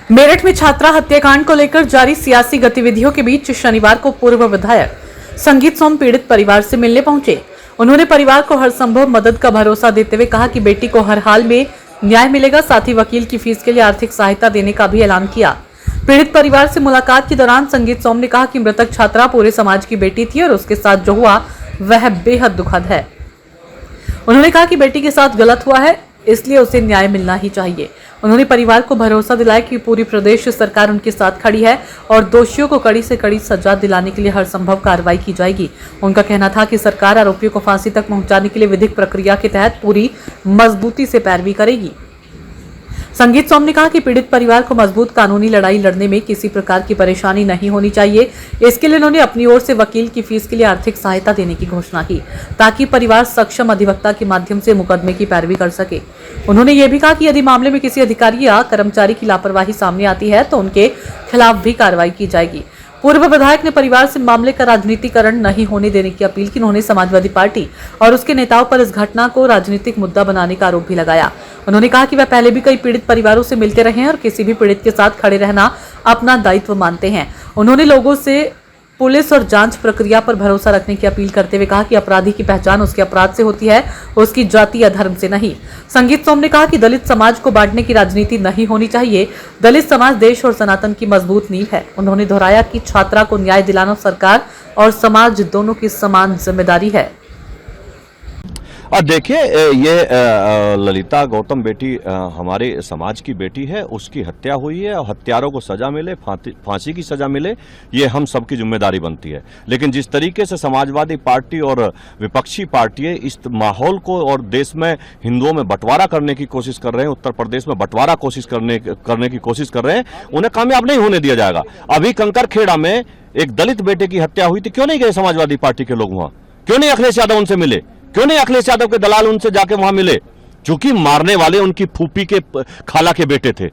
मेरठ में छात्रा हत्याकांड को लेकर जारी सियासी गतिविधियों के बीच शनिवार को पूर्व विधायक संगीत सोम पीड़ित परिवार से मिलने पहुंचे। उन्होंने परिवार को हर संभव मदद का भरोसा देते हुए कहा कि बेटी को हर हाल में न्याय मिलेगा। साथ ही वकील की फीस के लिए आर्थिक सहायता देने का भी ऐलान किया। पीड़ित परिवार से मुलाकात के दौरान संगीत सोम ने कहा कि मृतक छात्रा पूरे समाज की बेटी थी और उसके साथ जो हुआ वह बेहद दुखद है। उन्होंने कहा कि बेटी के साथ गलत हुआ है, इसलिए उसे न्याय मिलना ही चाहिए। उन्होंने परिवार को भरोसा दिलाया कि पूरी प्रदेश सरकार उनके साथ खड़ी है और दोषियों को कड़ी से कड़ी सजा दिलाने के लिए हर संभव कार्रवाई की जाएगी। उनका कहना था कि सरकार आरोपियों को फांसी तक पहुंचाने के लिए विधिक प्रक्रिया के तहत पूरी मजबूती से पैरवी करेगी। संगीत सोम ने कहा कि पीड़ित परिवार को मजबूत कानूनी लड़ाई लड़ने में किसी प्रकार की परेशानी नहीं होनी चाहिए। इसके लिए उन्होंने अपनी ओर से वकील की फीस के लिए आर्थिक सहायता देने की घोषणा की, ताकि परिवार सक्षम अधिवक्ता के माध्यम से मुकदमे की पैरवी कर सके। उन्होंने ये भी कहा कि यदि मामले में किसी अधिकारी या कर्मचारी की लापरवाही सामने आती है तो उनके खिलाफ भी कार्रवाई की जाएगी। पूर्व विधायक ने परिवार से मामले का राजनीतिकरण नहीं होने देने की अपील की। उन्होंने समाजवादी पार्टी और उसके नेताओं पर इस घटना को राजनीतिक मुद्दा बनाने का आरोप भी लगाया। उन्होंने कहा कि वह पहले भी कई पीड़ित परिवारों से मिलते रहे हैं और किसी भी पीड़ित के साथ खड़े रहना अपना दायित्व मानते हैं। उन्होंने लोगों से पुलिस और जांच प्रक्रिया पर भरोसा रखने की अपील करते हुए कहा कि अपराधी की पहचान उसके अपराध से होती है, उसकी जाति या धर्म से नहीं। संगीत सोम ने कहा कि दलित समाज को बांटने की राजनीति नहीं होनी चाहिए। दलित समाज देश और सनातन की मजबूत नींव है। उन्होंने दोहराया कि छात्रा को न्याय दिलाना सरकार और समाज दोनों की समान जिम्मेदारी है। और देखिए, ये ललिता गौतम बेटी हमारे समाज की बेटी है, उसकी हत्या हुई है और हत्यारों को सजा मिले, फांसी की सजा मिले, ये हम सबकी जिम्मेदारी बनती है। लेकिन जिस तरीके से समाजवादी पार्टी और विपक्षी पार्टियां इस माहौल को और देश में हिंदुओं में बंटवारा करने की कोशिश कर रहे हैं, उत्तर प्रदेश में बंटवारा करने की कोशिश कर रहे हैं, उन्हें कामयाब नहीं होने दिया जाएगा। अभी कंकरखेड़ा में एक दलित बेटे की हत्या हुई थी, क्यों नहीं गए समाजवादी पार्टी के लोग वहां? क्यों नहीं अखिलेश यादव उनसे मिले? क्यों नहीं अखिलेश यादव के दलाल उनसे जाके वहां मिले? क्योंकि मारने वाले उनकी फूफी के खाला के बेटे थे।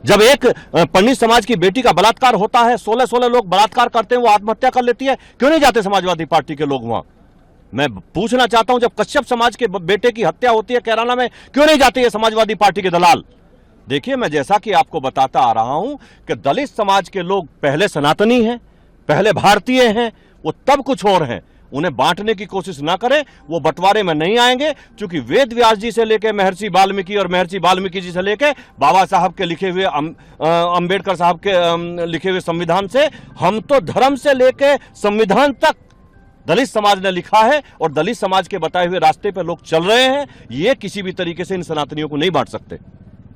जब एक पंडित समाज की बेटी का बलात्कार होता है, 16 लोग बलात्कार करते हैं, वो आत्महत्या कर लेती है, क्यों नहीं जाते समाजवादी पार्टी के लोग वहां? मैं पूछना चाहता हूं, जब कश्यप समाज के बेटे की हत्या होती है कैराना में, क्यों नहीं जाते ये समाजवादी पार्टी के दलाल? देखिए, मैं जैसा कि आपको बताता आ रहा हूं कि दलित समाज के लोग पहले सनातनी हैं, पहले भारतीय हैं, वो तब कुछ और हैं। उन्हें बांटने की कोशिश ना करें, वो बंटवारे में नहीं आएंगे। क्योंकि वेद व्यास जी से लेकर महर्षि वाल्मीकि और महर्षि वाल्मीकि जी से लेकर बाबा साहब के लिखे हुए अंबेडकर साहब के लिखे हुए संविधान से, हम तो धर्म से लेकर संविधान तक दलित समाज ने लिखा है और दलित समाज के बताए हुए रास्ते पर लोग चल रहे हैं। ये किसी भी तरीके से इन सनातनियों को नहीं बांट सकते।